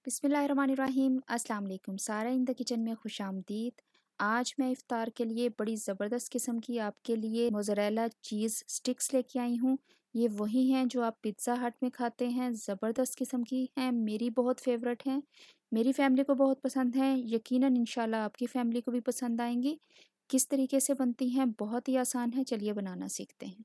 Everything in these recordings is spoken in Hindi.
बिस्मिल्लाहिर्रहमानिर्रहीम। अस्सलाम वालेकुम। सारा इन द किचन में खुशामदीद। आज मैं इफ्तार के लिए बड़ी ज़बरदस्त किस्म की आपके लिए मोज़रेला चीज़ स्टिक्स लेके आई हूँ। ये वही हैं जो आप पिज़्ज़ा हट में खाते हैं, ज़बरदस्त किस्म की हैं, मेरी बहुत फेवरेट हैं, मेरी फैमिली को बहुत पसंद हैं, यकीनन इंशाल्लाह आपकी फैमिली को भी पसंद आएंगी। किस तरीके से बनती हैं? बहुत ही आसान है, चलिए बनाना सीखते हैं।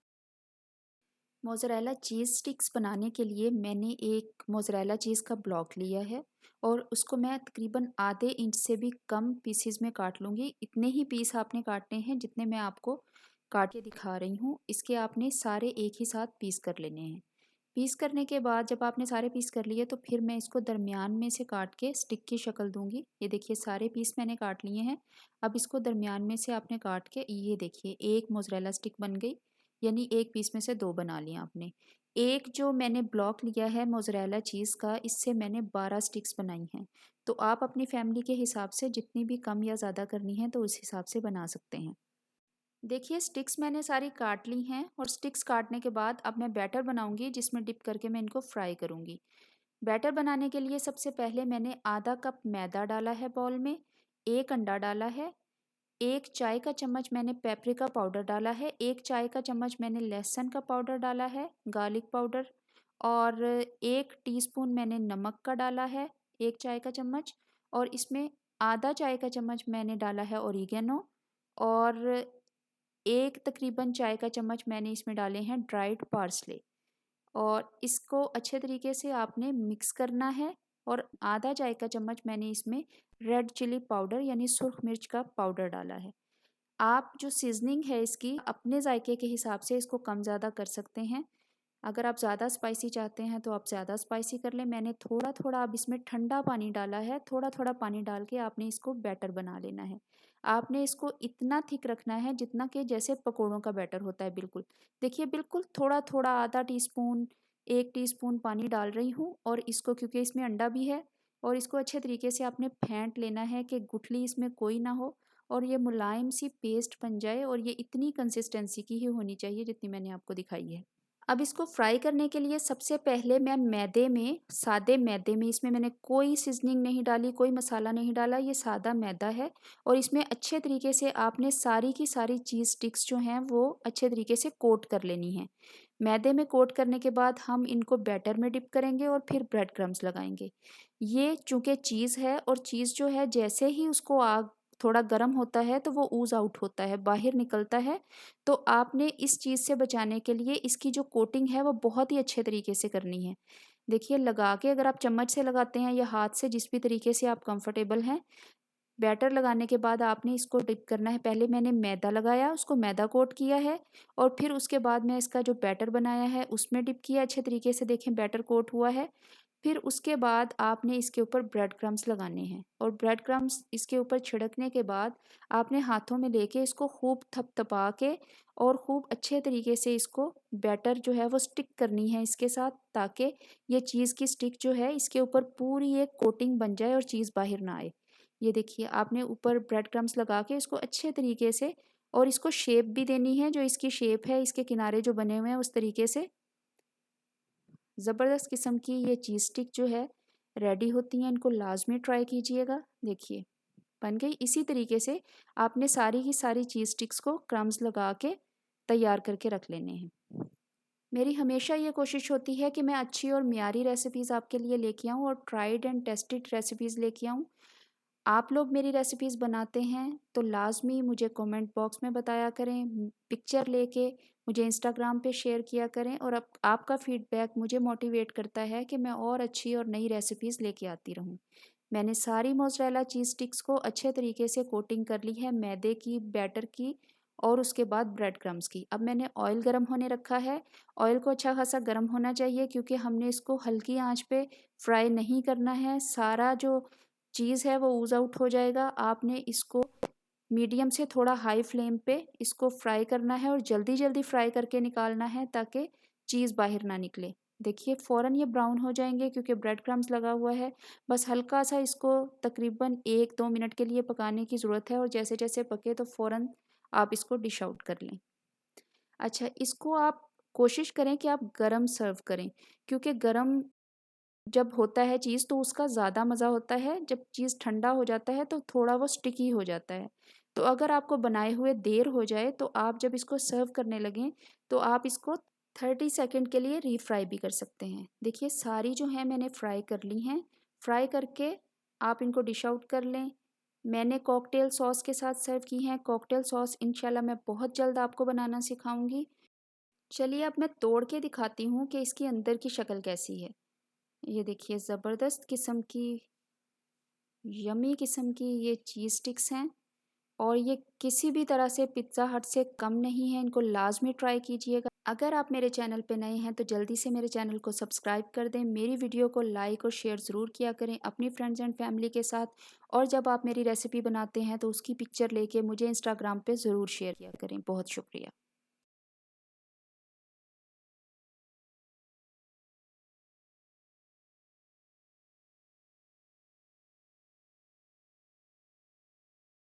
मोज़रेला चीज़ स्टिक्स बनाने के लिए मैंने एक मोज़रेला चीज़ का ब्लॉक लिया है और उसको मैं तकरीबन आधे इंच से भी कम पीसेस में काट लूँगी। इतने ही पीस आपने काटने हैं जितने मैं आपको काट के दिखा रही हूँ। इसके आपने सारे एक ही साथ पीस कर लेने हैं। पीस करने के बाद जब आपने सारे पीस कर लिए तो फिर मैं इसको दरमियान में से काट के स्टिक की शक्ल दूंगी। ये देखिए सारे पीस मैंने काट लिए हैं। अब इसको दरमियान में से आपने काट के ये देखिए एक मोज़रेला स्टिक बन गई, यानी एक पीस में से दो बना लिया आपने। एक जो मैंने ब्लॉक लिया है मोज़रेला चीज़ का, इससे मैंने 12 स्टिक्स बनाई हैं। तो आप अपनी फैमिली के हिसाब से जितनी भी कम या ज़्यादा करनी है तो उस हिसाब से बना सकते हैं। देखिए स्टिक्स मैंने सारी काट ली हैं और स्टिक्स काटने के बाद अब मैं बैटर बनाऊंगी जिसमें डिप करके मैं इनको फ्राई करूंगी। बैटर बनाने के लिए सबसे पहले मैंने आधा कप मैदा डाला है बाउल में, एक अंडा डाला है, एक चाय का चम्मच मैंने पेपरिका पाउडर डाला है, एक चाय का चम्मच मैंने लहसुन का पाउडर डाला है, गार्लिक पाउडर, और एक टीस्पून मैंने नमक का डाला है, एक चाय का चम्मच, और इसमें आधा चाय का चम्मच मैंने डाला है ओरिगेनो, और एक तकरीबन चाय का चम्मच मैंने इसमें डाले हैं ड्राइड पार्सले। और इसको अच्छे तरीके से आपने मिक्स करना है। और आधा चाय का चम्मच मैंने इसमें रेड चिली पाउडर यानी सुर्ख मिर्च का पाउडर डाला है। आप जो सीजनिंग है इसकी अपने जायके के हिसाब से इसको कम ज़्यादा कर सकते हैं। अगर आप ज़्यादा स्पाइसी चाहते हैं तो आप ज़्यादा स्पाइसी कर लें। मैंने थोड़ा थोड़ा अब इसमें ठंडा पानी डाला है, थोड़ा थोड़ा पानी डाल के आपने इसको बैटर बना लेना है। आपने इसको इतना थिक रखना है जितना कि जैसे पकोड़ों का बैटर होता है बिल्कुल। देखिए बिल्कुल थोड़ा थोड़ा आधा टीस्पून, एक टीस्पून पानी डाल रही हूँ, और इसको क्योंकि इसमें अंडा भी है, और इसको अच्छे तरीके से आपने फेंट लेना है कि गुठली इसमें कोई ना हो और ये मुलायम सी पेस्ट बन जाए। और ये इतनी कंसिस्टेंसी की ही होनी चाहिए जितनी मैंने आपको दिखाई है। अब इसको फ्राई करने के लिए सबसे पहले मैं मैदे में, सादे मैदे में, इसमें मैंने कोई सीजनिंग नहीं डाली, कोई मसाला नहीं डाला, ये सादा मैदा है। और इसमें अच्छे तरीके से आपने सारी की सारी चीज़ स्टिक्स जो हैं वो अच्छे तरीके से कोट कर लेनी है। मैदे में कोट करने के बाद हम इनको बैटर में डिप करेंगे और फिर ब्रेड क्रम्स लगाएंगे। ये चूँकि चीज़ है और चीज़ जो है जैसे ही उसको आग थोड़ा गर्म होता है तो वो ऊज़ आउट होता है, बाहर निकलता है। तो आपने इस चीज़ से बचाने के लिए इसकी जो कोटिंग है वो बहुत ही अच्छे तरीके से करनी है। देखिए लगा के, अगर आप चम्मच से लगाते हैं या हाथ से, जिस भी तरीके से आप कंफर्टेबल हैं, बैटर लगाने के बाद आपने इसको डिप करना है। पहले मैंने मैदा लगाया, उसको मैदा कोट किया है, और फिर उसके बाद मैं इसका जो बैटर बनाया है उसमें डिप किया अच्छे तरीके से। देखें बैटर कोट हुआ है। फिर उसके बाद आपने इसके ऊपर ब्रेड क्रम्स लगाने हैं, और ब्रेड क्रम्स इसके ऊपर छिड़कने के बाद आपने हाथों में लेके इसको खूब थपथपा के और खूब अच्छे तरीके से इसको बैटर जो है वो स्टिक करनी है इसके साथ, ताकि ये चीज़ की स्टिक जो है इसके ऊपर पूरी एक कोटिंग बन जाए और चीज़ बाहर ना आए। ये देखिए आपने ऊपर ब्रेड क्रम्स लगा के इसको अच्छे तरीके से, और इसको शेप भी देनी है, जो इसकी शेप है इसके किनारे जो बने हुए हैं उस तरीके से। ज़बरदस्त किस्म की ये चीज़ स्टिक जो है रेडी होती हैं, इनको लाजमी ट्राई कीजिएगा। देखिए बन गई। इसी तरीके से आपने सारी की सारी चीज़ स्टिक्स को क्रम्स लगा के तैयार करके रख लेने हैं। मेरी हमेशा ये कोशिश होती है कि मैं अच्छी और मियारी रेसिपीज़ आपके लिए लेके आऊँ और ट्राइड एंड टेस्टेड रेसिपीज़ लेके आऊँ। आप लोग मेरी रेसिपीज़ बनाते हैं तो लाज़मी मुझे कमेंट बॉक्स में बताया करें, पिक्चर लेके मुझे इंस्टाग्राम पे शेयर किया करें, और आपका फीडबैक मुझे मोटिवेट करता है कि मैं और अच्छी और नई रेसिपीज़ लेके आती रहूं। मैंने सारी मोज़रेला चीज़ स्टिक्स को अच्छे तरीके से कोटिंग कर ली है, मैदे की, बैटर की, और उसके बाद ब्रेड क्रम्स की। अब मैंने ऑयल गरम होने रखा है। ऑयल को अच्छा खासा गरम होना चाहिए क्योंकि हमने इसको हल्की आंच पे फ्राई नहीं करना है। सारा जो चीज़ है वो ऊज़ आउट हो जाएगा। आपने इसको मीडियम से थोड़ा हाई फ्लेम पे इसको फ्राई करना है, और जल्दी जल्दी फ्राई करके निकालना है ताकि चीज़ बाहर ना निकले। देखिए फ़ौरन ये ब्राउन हो जाएंगे क्योंकि ब्रेड क्रम्स लगा हुआ है। बस हल्का सा इसको तकरीबन 1-2 मिनट के लिए पकाने की ज़रूरत है, और जैसे जैसे पके तो फ़ौरन आप इसको डिश आउट कर लें। अच्छा, इसको आप कोशिश करें कि आप गरम सर्व करें, क्योंकि गरम जब होता है चीज़ तो उसका ज़्यादा मज़ा होता है, जब चीज़ ठंडा हो जाता है तो थोड़ा वो स्टिकी हो जाता है। तो अगर आपको बनाए हुए देर हो जाए तो आप जब इसको सर्व करने लगें तो आप इसको 30 सेकंड के लिए रीफ्राई भी कर सकते हैं। देखिए सारी जो हैं मैंने फ्राई कर ली हैं। फ्राई करके आप इनको डिश आउट कर लें। मैंने कॉकटेल सॉस के साथ सर्व की हैं। कॉकटेल सॉस इंशाल्लाह मैं बहुत जल्द आपको बनाना सिखाऊंगी। चलिए अब मैं तोड़ के दिखाती हूँ कि इसकी अंदर की शक्ल कैसी है। ये देखिए ज़बरदस्त किस्म की, यमी किस्म की ये चीज़ स्टिक्स हैं और ये किसी भी तरह से पिज़्ज़ा हट से कम नहीं है। इनको लाज़मी ट्राई कीजिएगा। अगर आप मेरे चैनल पे नए हैं तो जल्दी से मेरे चैनल को सब्सक्राइब कर दें। मेरी वीडियो को लाइक और शेयर ज़रूर किया करें अपनी फ्रेंड्स एंड फैमिली के साथ। और जब आप मेरी रेसिपी बनाते हैं तो उसकी पिक्चर लेके मुझे इंस्टाग्राम पे ज़रूर शेयर किया करें। बहुत शुक्रिया।